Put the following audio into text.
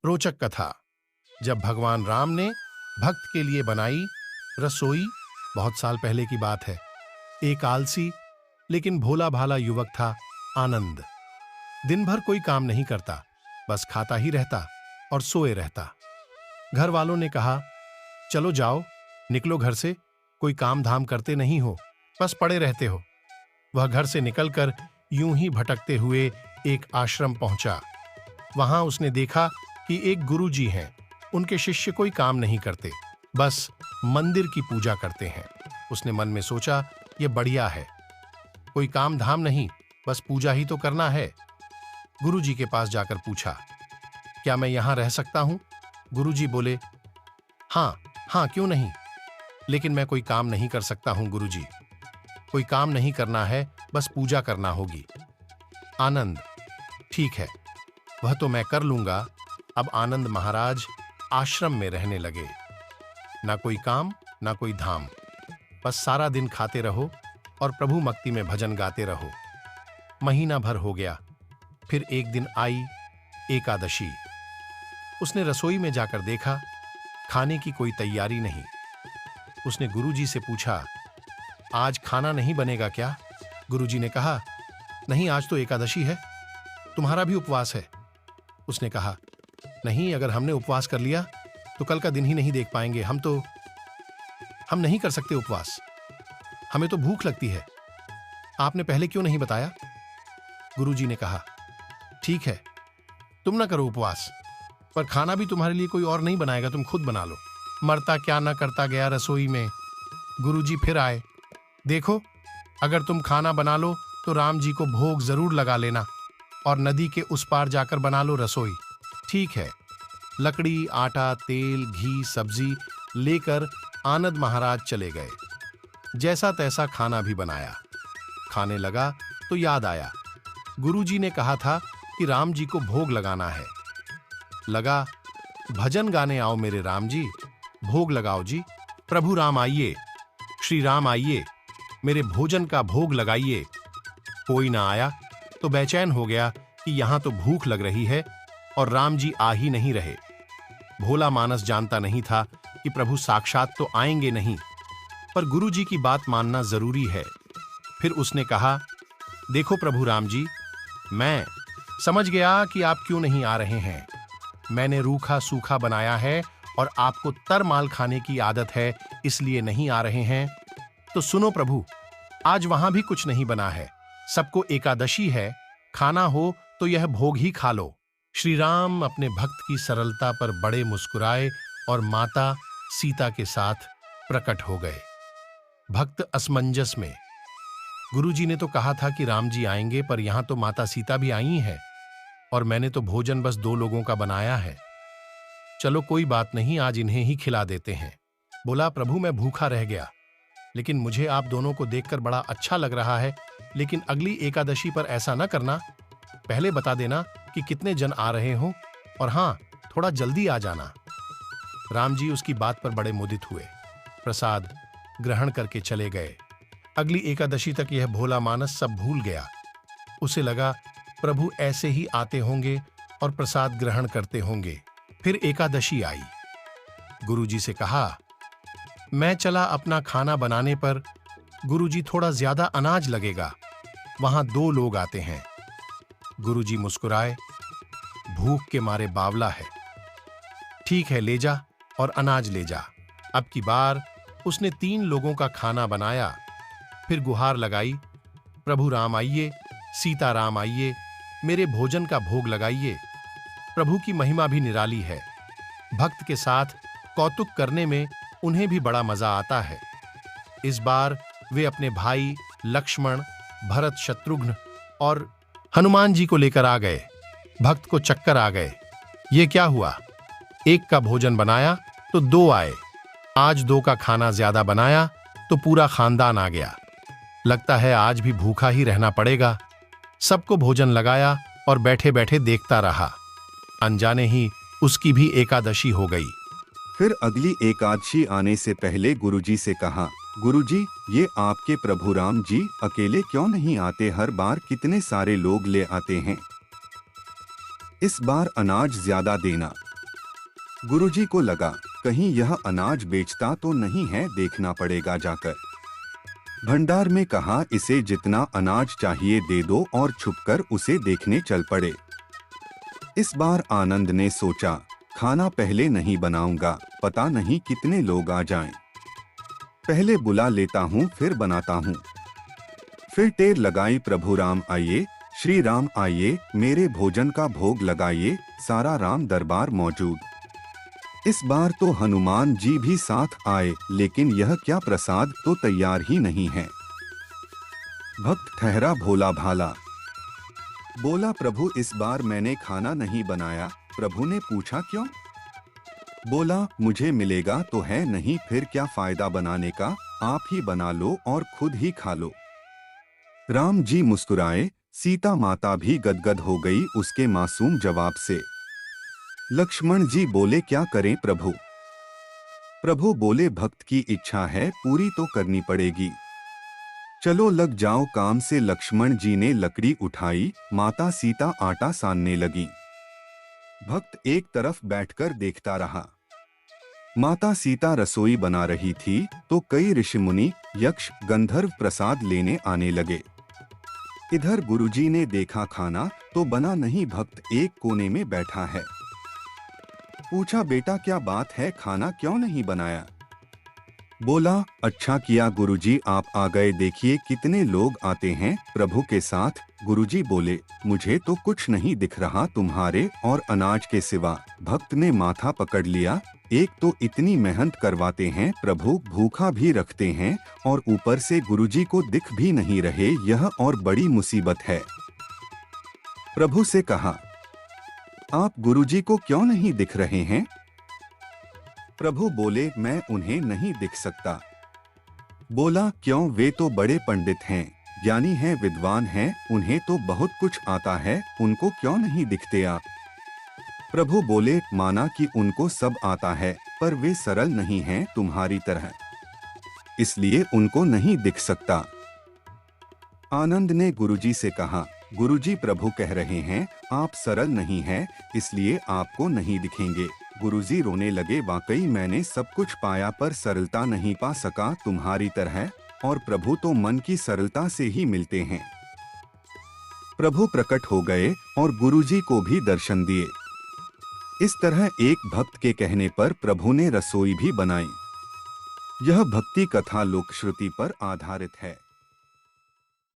रोचक कथा। जब भगवान राम ने भक्त के लिए बनाई रसोई, बहुत साल पहले की बात है। एक आलसी लेकिन भोला भाला युवक था, आनंद। दिन भर कोई काम नहीं करता, बस खाता ही रहता और सोए रहता। घर वालों ने कहा, चलो जाओ, निकलो घर से, कोई काम धाम करते नहीं हो, बस पड़े रहते हो। वह घर से निकलकर यूं ही भटकते हुए एक आश्रम पहुंचा। वहां उसने देखा कि एक गुरुजी हैं। उनके शिष्य कोई काम नहीं करते, बस मंदिर की पूजा करते हैं। उसने मन में सोचा, यह बढ़िया है, कोई काम धाम नहीं, बस पूजा ही तो करना है। गुरुजी के पास जाकर पूछा, क्या मैं यहां रह सकता हूं? गुरुजी बोले, हाँ हाँ, क्यों नहीं, लेकिन मैं कोई काम नहीं कर सकता हूं गुरुजी। कोई काम नहीं करना है, बस पूजा करना होगी। आनंद, ठीक है, वह तो मैं कर लूंगा। अब आनंद महाराज आश्रम में रहने लगे। ना कोई काम, ना कोई धाम, बस सारा दिन खाते रहो और प्रभु भक्ति में भजन गाते रहो। महीना भर हो गया। फिर एक दिन आई एकादशी। उसने रसोई में जाकर देखा, खाने की कोई तैयारी नहीं। उसने गुरुजी से पूछा, आज खाना नहीं बनेगा क्या? गुरुजी ने कहा, नहीं, आज तो एकादशी है, तुम्हारा भी उपवास है। उसने कहा, नहीं, अगर हमने उपवास कर लिया तो कल का दिन ही नहीं देख पाएंगे। हम नहीं कर सकते उपवास, हमें तो भूख लगती है। आपने पहले क्यों नहीं बताया? गुरुजी ने कहा, ठीक है, तुम ना करो उपवास, पर खाना भी तुम्हारे लिए कोई और नहीं बनाएगा, तुम खुद बना लो। मरता क्या ना करता गया रसोई में। गुरुजी फिर आए, देखो, अगर तुम खाना बना लो तो राम जी को भोग जरूर लगा लेना और नदी के उस पार जाकर बना लो रसोई। ठीक है। लकड़ी, आटा, तेल, घी, सब्जी लेकर आनंद महाराज चले गए। जैसा तैसा खाना भी बनाया। खाने लगा तो याद आया, गुरुजी ने कहा था कि राम जी को भोग लगाना है। लगा, भजन गाने आओ मेरे राम जी, भोग लगाओ जी। प्रभु राम आइए, श्री राम आइए, मेरे भोजन का भोग लगाइए। कोई ना आया तो बेचैन हो गया कि यहां तो भूख लग रही है और राम जी आ ही नहीं रहे। भोला मानस जानता नहीं था कि प्रभु साक्षात तो आएंगे नहीं, पर गुरुजी की बात मानना जरूरी है। फिर उसने कहा, देखो प्रभु राम जी, मैं समझ गया कि आप क्यों नहीं आ रहे हैं। मैंने रूखा सूखा बनाया है और आपको तरमाल खाने की आदत है, इसलिए नहीं आ रहे हैं। तो सुनो प्रभु, आज वहां भी कुछ नहीं बना है, सबको एकादशी है, खाना हो तो यह भोग ही खा लो। श्री राम अपने भक्त की सरलता पर बड़े मुस्कुराए और माता सीता के साथ प्रकट हो गए। भक्त असमंजस में। गुरुजी ने तो कहा था कि राम जी आएंगे, पर यहां तो माता सीता भी आई हैं और मैंने तो भोजन बस 2 लोगों का बनाया है। चलो कोई बात नहीं, आज इन्हें ही खिला देते हैं। बोला, प्रभु मैं भूखा रह गया, लेकिन मुझे आप दोनों को देखकर बड़ा अच्छा लग रहा है, लेकिन अगली एकादशी पर ऐसा न करना, पहले बता देना कि कितने जन आ रहे हो, और हाँ, थोड़ा जल्दी आ जाना। राम जी उसकी बात पर बड़े मुदित हुए, प्रसाद ग्रहण करके चले गए। अगली एकादशी तक यह भोला मानस सब भूल गया। उसे लगा प्रभु ऐसे ही आते होंगे और प्रसाद ग्रहण करते होंगे। फिर एकादशी आई। गुरुजी से कहा, मैं चला अपना खाना बनाने पर। गुरुजी, थोड़ा ज्यादा अनाज लगेगा, वहां 2 लोग आते हैं। गुरुजी मुस्कुराए, भूख के मारे बावला है। ठीक है, ले जा और अनाज ले जा। अब की बार उसने 3 लोगों का खाना बनाया। फिर गुहार लगाई, प्रभु राम आइए, सीता राम आइए, मेरे भोजन का भोग लगाइए। प्रभु की महिमा भी निराली है। भक्त के साथ कौतुक करने में उन्हें भी बड़ा मजा आता है। इस बार वे अपने भाई लक्ष्मण, भरत, शत्रुघ्न और हनुमान जी को लेकर आ गए। भक्त को चक्कर आ गए। ये क्या हुआ, एक का भोजन बनाया तो 2 आए, आज 2 का खाना ज्यादा बनाया तो पूरा खानदान आ गया। लगता है आज भी भूखा ही रहना पड़ेगा। सबको भोजन लगाया और बैठे बैठे देखता रहा। अनजाने ही उसकी भी एकादशी हो गई। फिर अगली एकादशी आने से पहले गुरुजी से कहा, गुरुजी, ये आपके प्रभु राम जी अकेले क्यों नहीं आते? हर बार कितने सारे लोग ले आते हैं। इस बार अनाज ज्यादा देना। गुरुजी को लगा कहीं यह अनाज बेचता तो नहीं है, देखना पड़ेगा जाकर। भंडार में कहा इसे जितना अनाज चाहिए दे दो और छुपकर उसे देखने चल पड़े। इस बार आनंद ने सोचा खाना पहले नहीं बनाऊंगा, पता नहीं कितने लोग आ जाएं। पहले बुला लेता हूँ फिर बनाता हूँ। फिर टेर लगाई, प्रभु राम आइए, श्री राम आइए, मेरे भोजन का भोग लगाइए। सारा राम दरबार मौजूद। इस बार तो हनुमान जी भी साथ आए, लेकिन यह क्या प्रसाद तो तैयार ही नहीं है। भक्त ठहरा भोला भाला, बोला प्रभु इस बार मैंने खाना नहीं बनाया। प्रभु ने पूछा क्यों? बोला मुझे मिलेगा तो है नहीं, फिर क्या फायदा बनाने का, आप ही बना लो और खुद ही खा लो। राम जी मुस्कुराए, सीता माता भी गदगद हो गई उसके मासूम जवाब से। लक्ष्मण जी बोले क्या करें प्रभु? प्रभु बोले भक्त की इच्छा है पूरी तो करनी पड़ेगी, चलो लग जाओ काम से। लक्ष्मण जी ने लकड़ी उठाई, माता सीता आटा सानने लगी। भक्त एक तरफ बैठकर देखता रहा। माता सीता रसोई बना रही थी तो कई ऋषिमुनि, यक्ष, गंधर्व प्रसाद लेने आने लगे। इधर गुरुजी ने देखा खाना तो बना नहीं, भक्त एक कोने में बैठा है। पूछा बेटा क्या बात है, खाना क्यों नहीं बनाया? बोला अच्छा किया गुरुजी आप आ गए, देखिए कितने लोग आते हैं प्रभु के साथ। गुरुजी बोले मुझे तो कुछ नहीं दिख रहा तुम्हारे और अनाज के सिवा। भक्त ने माथा पकड़ लिया, एक तो इतनी मेहनत करवाते हैं प्रभु, भूखा भी रखते हैं और ऊपर से गुरुजी को दिख भी नहीं रहे, यह और बड़ी मुसीबत है। प्रभु से कहा आप गुरुजी को क्यों नहीं दिख रहे हैं? प्रभु बोले मैं उन्हें नहीं दिख सकता। बोला क्यों? वे तो बड़े पंडित हैं, ज्ञानी हैं, विद्वान हैं, उन्हें तो बहुत कुछ आता है, उनको क्यों नहीं दिखते आप? प्रभु बोले माना कि उनको सब आता है, पर वे सरल नहीं हैं तुम्हारी तरह, इसलिए उनको नहीं दिख सकता। आनंद ने गुरुजी से कहा गुरुजी प्रभु कह रहे हैं आप सरल नहीं हैं, इसलिए आपको नहीं दिखेंगे। गुरुजी रोने लगे, वाकई मैंने सब कुछ पाया पर सरलता नहीं पा सका तुम्हारी तरह, और प्रभु तो मन की सरलता से ही मिलते हैं। प्रभु प्रकट हो गए और गुरुजी को भी दर्शन दिए। इस तरह एक भक्त के कहने पर प्रभु ने रसोई भी बनाई। यह भक्ति कथा लोकश्रुति पर आधारित है।